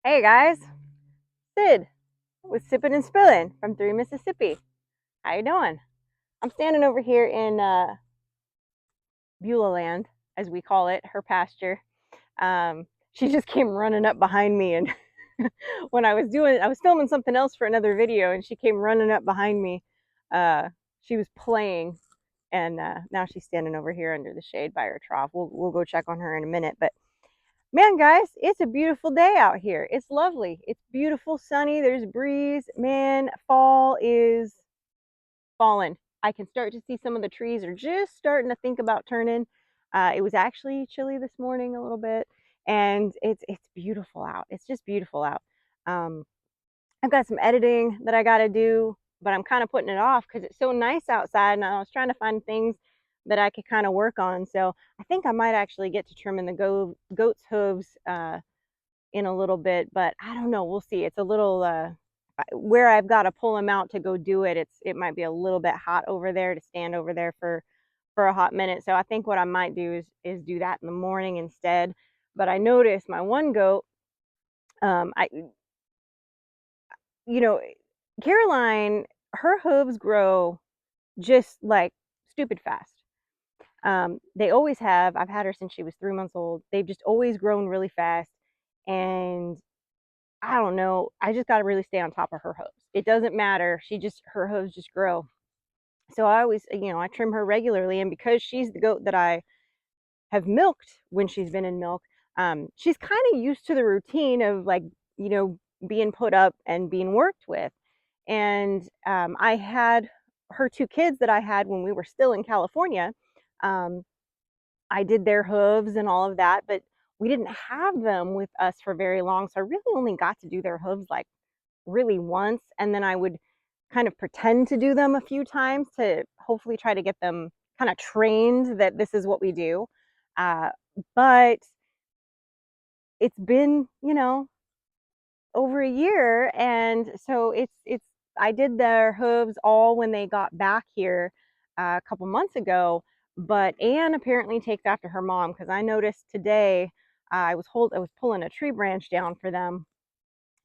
Hey guys, Sid with Sippin' and Spillin' from 3 Mississippi. How you doing? I'm standing over here in Beulah Land, as we call it, her pasture. She just came running up behind me, and when I was filming something else for another video, and she came running up behind me. Uh, she was playing, and now she's standing over here under the shade by her trough. We'll go check on her in a minute, but man, guys, it's a beautiful day out here. It's lovely. It's beautiful, sunny. There's a breeze. Man, fall is falling. I can start to see some of the trees are just starting to think about turning. It was actually chilly this morning a little bit, and it's beautiful out. It's just beautiful out. Um, I've got some editing that I got to do, but I'm kind of putting it off because it's so nice outside, and I was trying to find things that I could kind of work on. So I think I might actually get to trimming the goat's hooves in a little bit, but I don't know. We'll see. It's a little where I've got to pull them out to go do it. It might be a little bit hot over there to stand over there for a hot minute. So I think what I might do is do that in the morning instead. But I noticed my one goat, I you know, Caroline, her hooves grow just like stupid fast. They always have. I've had her since she was 3 months old. They've just always grown really fast. And I don't know. I just got to really stay on top of her hooves. It doesn't matter. Her hooves just grow. So I always, I trim her regularly. And because she's the goat that I have milked when she's been in milk, she's kind of used to the routine of like, being put up and being worked with. And I had her two kids that I had when we were still in California. Um, I did their hooves and all of that, but we didn't have them with us for very long. So I really only got to do their hooves like really once. And then I would kind of pretend to do them a few times to hopefully try to get them kind of trained that this is what we do. Uh, but it's been, over a year. And so I did their hooves all when they got back here a couple months ago. But Anne apparently takes after her mom because I noticed today I was pulling a tree branch down for them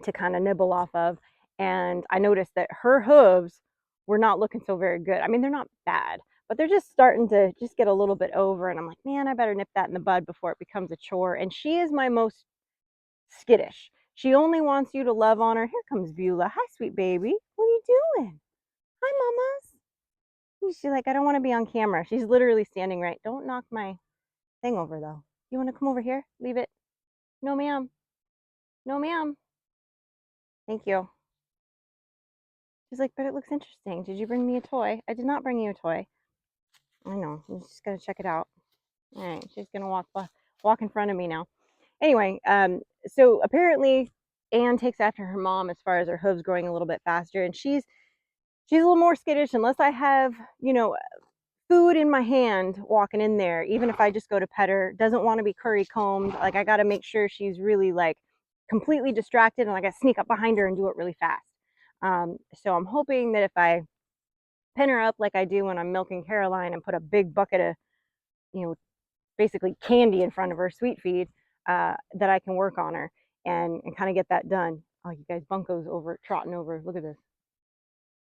to kind of nibble off of, and I noticed that her hooves were not looking so very good. I mean, they're not bad, but they're just starting to just get a little bit over, and I'm like, man, I better nip that in the bud before it becomes a chore. And she is my most skittish. She only wants you to love on her. Here comes Beulah. Hi, sweet baby. What are you doing? Hi, mamas. She's like, I don't want to be on camera. She's literally standing right. Don't knock my thing over, though. You want to come over here? Leave it. No, ma'am. No, ma'am. Thank you. She's like, but it looks interesting. Did you bring me a toy? I did not bring you a toy. I know. You just gotta check it out. All right, she's gonna walk in front of me now. Anyway, so apparently Anne takes after her mom as far as her hooves growing a little bit faster, and she's a little more skittish unless I have food in my hand walking in there. Even if I just go to pet her, doesn't want to be curry combed. Like I got to make sure she's really like completely distracted, and I got to sneak up behind her and do it really fast. So I'm hoping that if I pin her up like I do when I'm milking Caroline and put a big bucket of, you know, basically candy in front of her, sweet feed, that I can work on her and kind of get that done. Oh, you guys, Bunko's over trotting over. Look at this.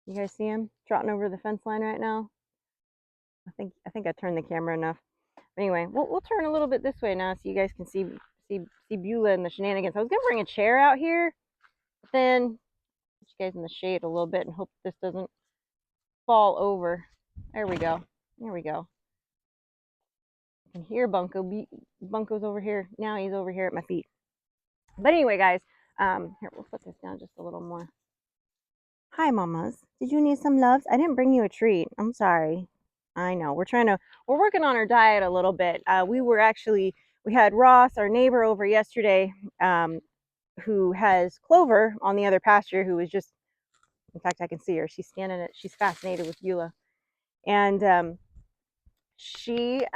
You guys see him trotting over the fence line right now? I think I turned the camera enough. But anyway, we'll turn a little bit this way now so you guys can see Beulah and the shenanigans. I was gonna bring a chair out here, but then put you guys in the shade a little bit and hope this doesn't fall over. There we go. There we go. I can hear Bunko. Bunko's over here. Now he's over here at my feet. But anyway, guys, here, we'll put this down just a little more. Hi, mamas. Did you need some loves? I didn't bring you a treat. I'm sorry. I know. We're working on our diet a little bit. We had Ross, our neighbor, over yesterday, who has Clover on the other pasture, who was just, in fact, I can see her. She's fascinated with Beulah. And she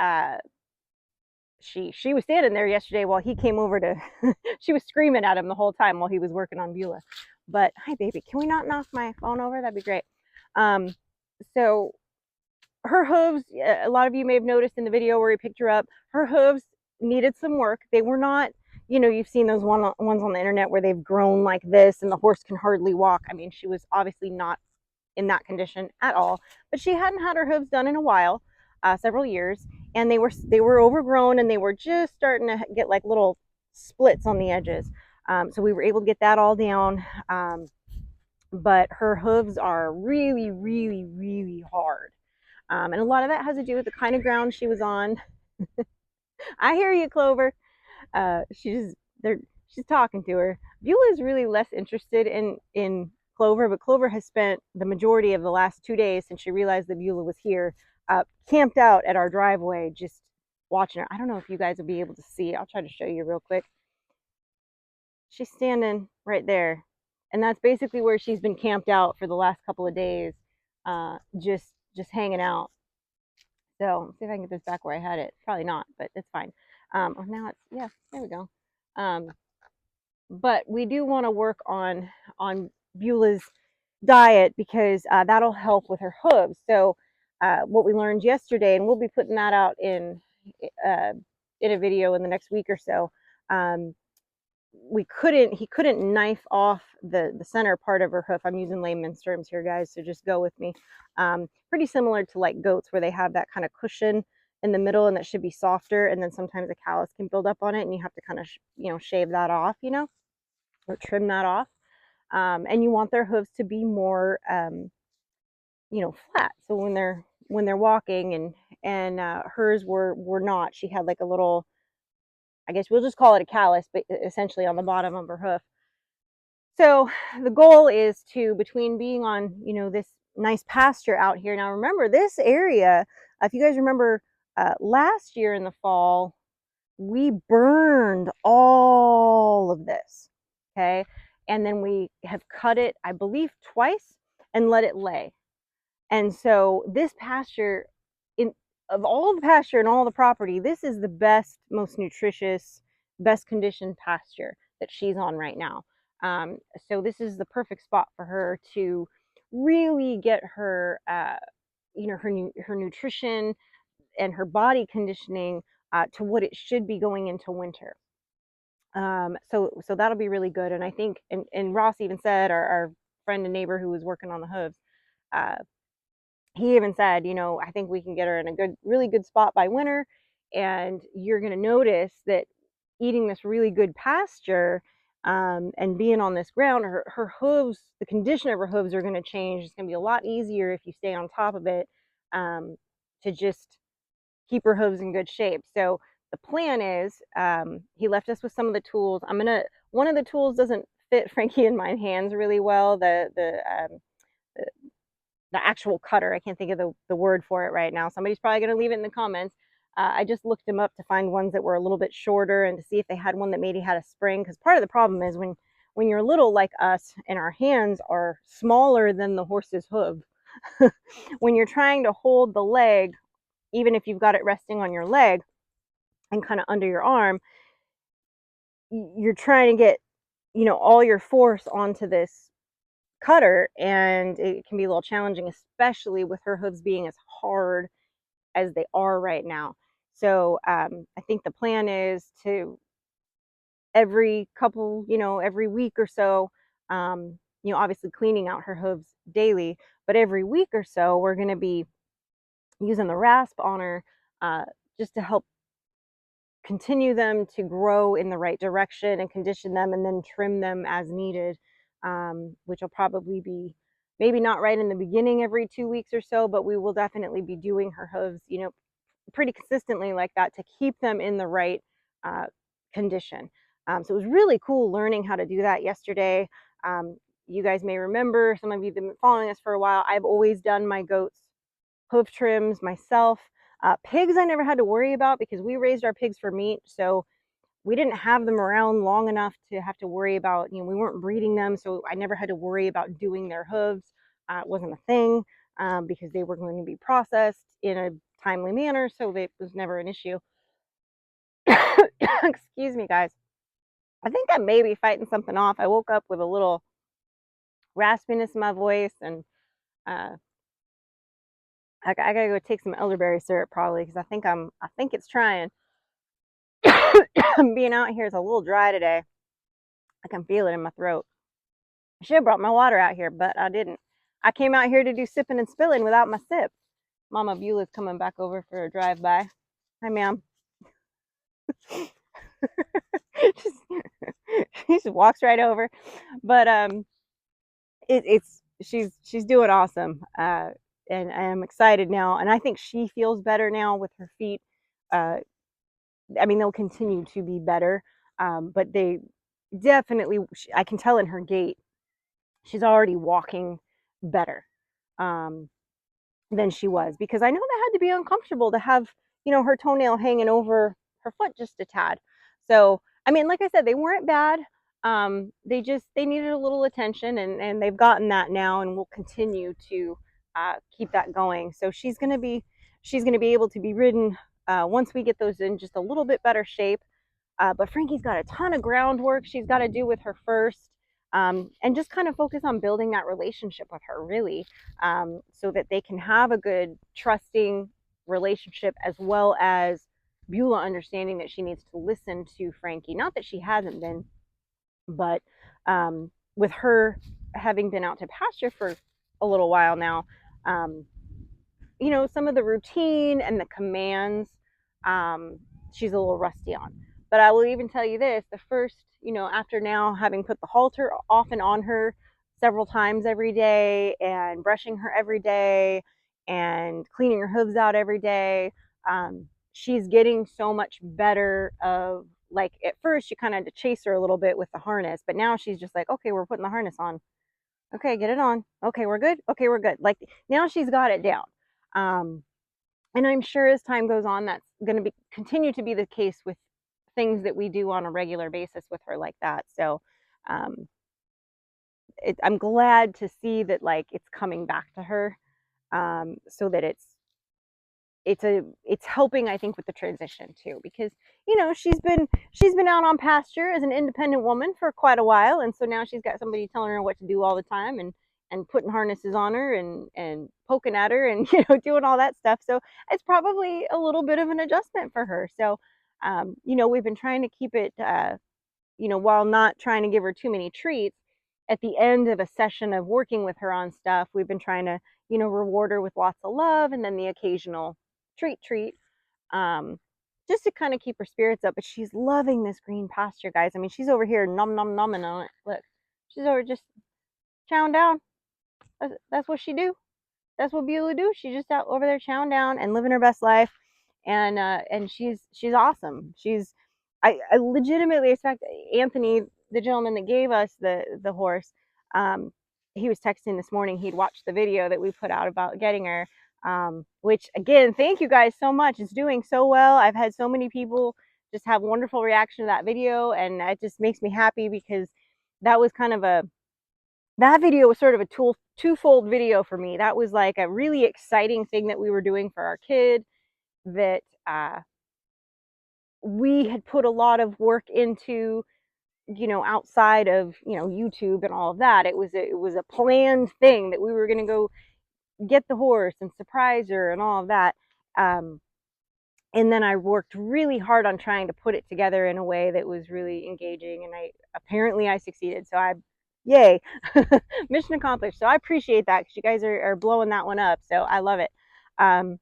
she was standing there yesterday while he came over to she was screaming at him the whole time while he was working on Beulah. But hi, baby, can we not knock my phone over? That'd be great. So her hooves, a lot of you may have noticed in the video where he picked her up, her hooves needed some work. They were not, you know, you've seen those ones on the internet where they've grown like this and the horse can hardly walk. I mean, she was obviously not in that condition at all, but she hadn't had her hooves done in a while, several years, and they were overgrown and they were just starting to get like little splits on the edges. So we were able to get that all down. But her hooves are really, really, really hard. And a lot of that has to do with the kind of ground she was on. I hear you, Clover. She's they're she's talking to her. Beulah is really less interested in Clover, but Clover has spent the majority of the last 2 days since she realized that Beulah was here, camped out at our driveway, just watching her. I don't know if you guys will be able to see. I'll try to show you real quick. She's standing right there, and that's basically where she's been camped out for the last couple of days, just hanging out. So let's see if I can get this back where I had it. Probably not, but it's fine. Oh, now it's, yeah, there we go. Um, but we do want to work on Beulah's diet because that'll help with her hooves. So what we learned yesterday, and we'll be putting that out uh, in a video in the next week or so. Um, he couldn't knife off the center part of her hoof. I'm using layman's terms here, guys, so just go with me. Pretty similar to like goats, where they have that kind of cushion in the middle, and that should be softer, and then sometimes a callus can build up on it, and you have to kind of shave that off, or trim that off. And you want their hooves to be more flat, so when they're walking, and hers were not. She had like a little, I guess we'll just call it a callus, but essentially on the bottom of her hoof. So the goal is to, between being on, this nice pasture out here. Now remember this area, if you guys remember, last year in the fall, we burned all of this, okay? And then we have cut it, I believe, twice and let it lay. And so this pasture, in of all the pasture and all the property, this is the best, most nutritious, best conditioned pasture that she's on right now. So this is the perfect spot for her to really get her, her nutrition and her body conditioning to what it should be going into winter. So that'll be really good. And I think, and Ross even said, our friend and neighbor who was working on the hooves, uh, he even said, I think we can get her in a really good spot by winter. And you're going to notice that eating this really good pasture, and being on this ground, her hooves, the condition of her hooves are going to change. It's going to be a lot easier if you stay on top of it, to just keep her hooves in good shape. So the plan is, he left us with some of the tools. One of the tools doesn't fit Frankie and my hands really well. The actual cutter. I can't think of the word for it right now. Somebody's probably going to leave it in the comments. I just looked them up to find ones that were a little bit shorter and to see if they had one that maybe had a spring. Because part of the problem is when you're little like us and our hands are smaller than the horse's hoof, when you're trying to hold the leg, even if you've got it resting on your leg and kind of under your arm, you're trying to get all your force onto this cutter, and it can be a little challenging, especially with her hooves being as hard as they are right now. So I think the plan is to, every week or so, obviously cleaning out her hooves daily, but every week or so we're going to be using the rasp on her, just to help continue them to grow in the right direction and condition them, and then trim them as needed, which will probably be maybe not right in the beginning every 2 weeks or so, but we will definitely be doing her hooves, pretty consistently like that, to keep them in the right uh, condition. So it was really cool learning how to do that yesterday. You guys may remember, some of you have been following us for a while, I've always done my goats' hoof trims myself. Pigs I never had to worry about because we raised our pigs for meat, so we didn't have them around long enough to have to worry about, we weren't breeding them, so I never had to worry about doing their hooves. It wasn't a thing, because they were going to be processed in a timely manner, so it was never an issue. Excuse me, guys. I think I may be fighting something off. I woke up with a little raspiness in my voice, and I gotta go take some elderberry syrup probably, because I think it's trying. Being out here is a little dry today. I can feel it in my throat. I should have brought my water out here, but I didn't. I came out here to do sipping and spilling without my sip. Mama Beulah's coming back over for a drive-by. Hi, ma'am. just, she just walks right over. But it's she's doing awesome, and I'm excited now. And I think she feels better now with her feet. Uh, I mean, they'll continue to be better, but they definitely. I can tell in her gait, she's already walking better. Um, than she was, because I know that had to be uncomfortable to have, her toenail hanging over her foot just a tad. So, I mean, like I said, they weren't bad. They needed a little attention, and they've gotten that now, and will continue to keep that going. So she's gonna be able to be ridden once we get those in just a little bit better shape. But Frankie's got a ton of groundwork she's got to do with her first, and just kind of focus on building that relationship with her, really, so that they can have a good, trusting relationship, as well as Beulah understanding that she needs to listen to Frankie. Not that she hasn't been, but with her having been out to pasture for a little while now, um, some of the routine and the commands, um, she's a little rusty on. But I will even tell you this: the first, after now having put the halter off and on her several times every day, and brushing her every day, and cleaning her hooves out every day, she's getting so much better. Of like, at first you kind of had to chase her a little bit with the harness, but now she's just like, okay, we're putting the harness on. Okay, get it on. Okay, we're good. Okay, we're good. Like, now she's got it down. Um, and I'm sure as time goes on, that's going to be continue to be the case with things that we do on a regular basis with her like that. So, um, I'm glad to see that, like, it's coming back to her, so that it's helping, I think, with the transition too, because she's been out on pasture as an independent woman for quite a while, and so now she's got somebody telling her what to do all the time, and putting harnesses on her, and poking at her, and doing all that stuff. So it's probably a little bit of an adjustment for her. So, we've been trying to keep it, while not trying to give her too many treats. At the end of a session of working with her on stuff, we've been trying to, reward her with lots of love, and then the occasional treat, um, just to kind of keep her spirits up. But she's loving this green pasture, guys. I mean, she's over here nom nom nomming on it. Look, she's over just chowing down. That's what she do. That's what Beulah do. She's just out over there chowing down and living her best life, and she's awesome. I legitimately expect Anthony, the gentleman that gave us the horse. Um, he was texting this morning. He'd watched the video that we put out about getting her. Which, again, thank you guys so much. It's doing so well. I've had so many people just have wonderful reaction to that video, and it just makes me happy, because that was kind of a that video was sort of a twofold video for me. That was like a really exciting thing that we were doing for our kid, that we had put a lot of work into, outside of, YouTube and all of that. It was a planned thing that we were going to go get the horse and surprise her and all of that. Um, and then I worked really hard on trying to put it together in a way that was really engaging, and I succeeded. So yay, mission accomplished. So I appreciate that, because you guys are blowing that one up. So I love it. Um,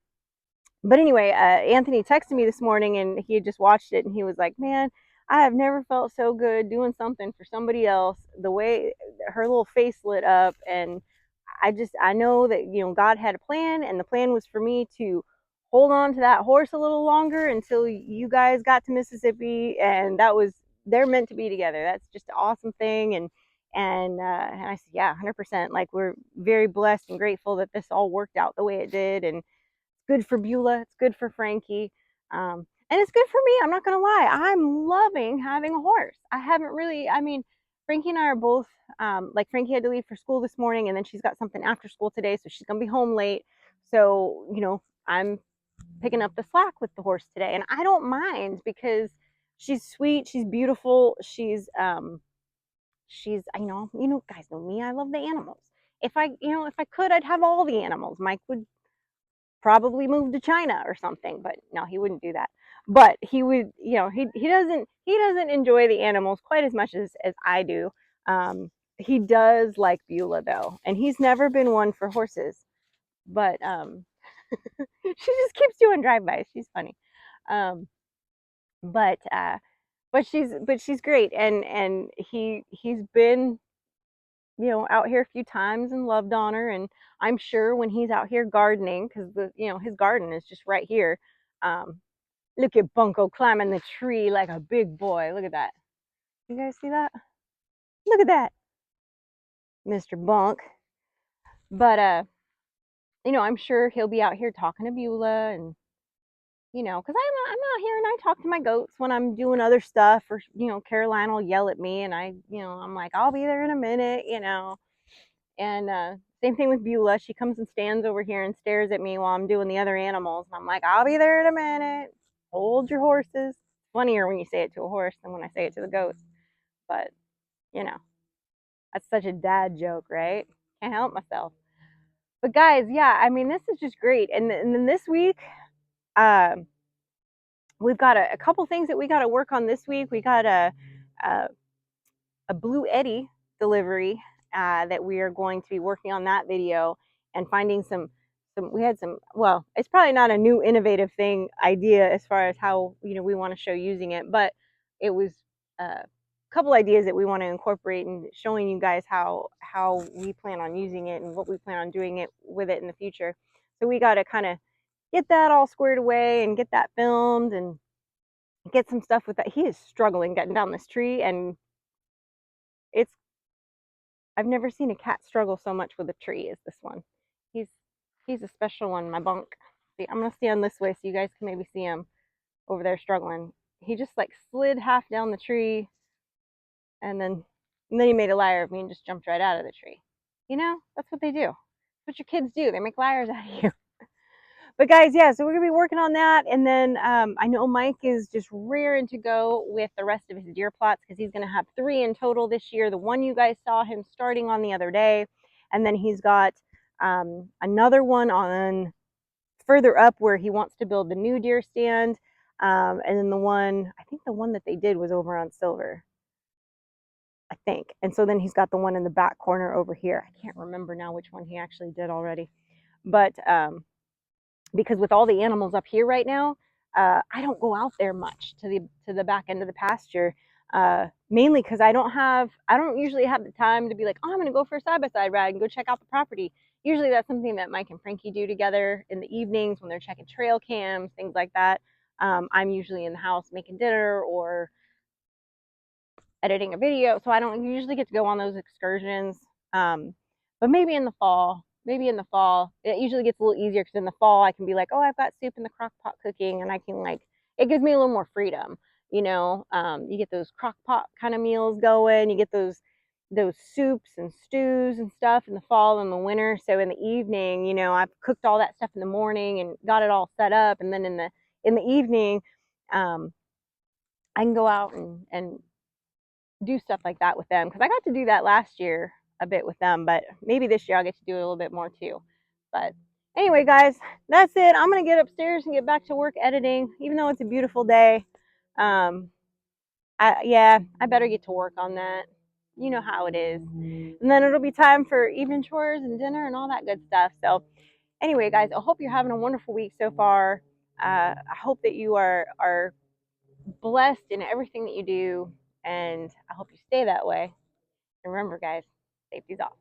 but anyway, Anthony texted me this morning, and he had just watched it, and he was like, "Man, I have never felt so good doing something for somebody else. The way her little face lit up, and I know that, God had a plan, and the plan was for me to hold on to that horse a little longer until you guys got to Mississippi, and they're meant to be together. That's just an awesome thing." And I said, "Yeah, 100%. Like, we're very blessed and grateful that this all worked out the way it did, and it's good for Beulah, it's good for Frankie, and it's good for me. I'm not gonna lie, I'm loving having a horse. I haven't really, I mean, Frankie and I are both, like, Frankie had to leave for school this morning, and then she's got something after school today, so she's gonna be home late. So, I'm picking up the slack with the horse today, and I don't mind, because she's sweet, she's beautiful, she's, guys know me, I love the animals. If I could, I'd have all the animals. Mike would probably move to China or something, but no, he wouldn't do that. But he would, he doesn't enjoy the animals quite as much as I do. He does like Beulah though, and he's never been one for horses. But she just keeps doing drive-bys. She's funny. Um, but she's great, and he's been, out here a few times and loved on her. And I'm sure when he's out here gardening, because his garden is just right here. Um, Look at Bunko climbing the tree like a big boy. Look at that. You guys see that? Look at that, Mr. Bunk. But I'm sure he'll be out here talking to Beulah, and because I'm out here and I talk to my goats when I'm doing other stuff, or Caroline will yell at me, and I'm like, I'll be there in a minute. And same thing with Beulah. She comes and stands over here and stares at me while I'm doing the other animals, and I'm like, I'll be there in a minute. Hold your horses. Funnier when you say it to a horse than when I say it to the goats, but you know, that's such a dad joke, right? Can't help myself. But guys, yeah, I mean, this is just great. And then this week, um, we've got a couple things that we got to work on this week. We got a, a Blue Eddy delivery that we are going to be working on that video and finding some. We had some. Well, it's probably not a new innovative thing idea as far as how we want to show using it, but it was a couple ideas that we want to incorporate and showing you guys how we plan on using it and what we plan on doing it with it in the future. So we got to kind of get that all squared away and get that filmed and get some stuff with that. He is struggling getting down this tree, and it's I've never seen a cat struggle so much with a tree as this one. He's he's a special one, my bunk. See, I'm gonna stand this way so you guys can maybe see him over there struggling. He just like slid half down the tree, and then he made a liar of me and just jumped right out of the tree. That's what they do. That's what your kids do. They make liars out of you. But guys, yeah, so we're gonna be working on that, and then I know Mike is just rearing to go with the rest of his deer plots because he's gonna have 3 in total this year. The one you guys saw him starting on the other day, and then he's got another one on further up where he wants to build the new deer stand, and then I think the one that they did was over on Silver, I think. And so then he's got the one in the back corner over here. I can't remember now which one he actually did already, but because with all the animals up here right now, I don't go out there much to the back end of the pasture, mainly because I don't usually have the time to be like, oh, I'm gonna go for a side by side ride and go check out the property. Usually that's something that Mike and Frankie do together in the evenings when they're checking trail cams, things like that. I'm usually in the house making dinner or editing a video, so I don't usually get to go on those excursions. But maybe in the fall, it usually gets a little easier because in the fall I can be like, oh, I've got soup in the crock pot cooking, and I can it gives me a little more freedom. You get those crock pot kind of meals going. You get those soups and stews and stuff in the fall and the winter. So in the evening, I've cooked all that stuff in the morning and got it all set up, and then in the evening, um, I can go out and do stuff like that with them because I got to do that last year a bit with them, but maybe this year I'll get to do it a little bit more too. But anyway, guys, that's it. I'm gonna get upstairs and get back to work editing, even though it's a beautiful day. I better get to work on that. You know how it is. And then it'll be time for evening chores and dinner and all that good stuff. So anyway, guys, I hope you're having a wonderful week so far. I hope that you are blessed in everything that you do, and I hope you stay that way. And remember, guys, safety's off.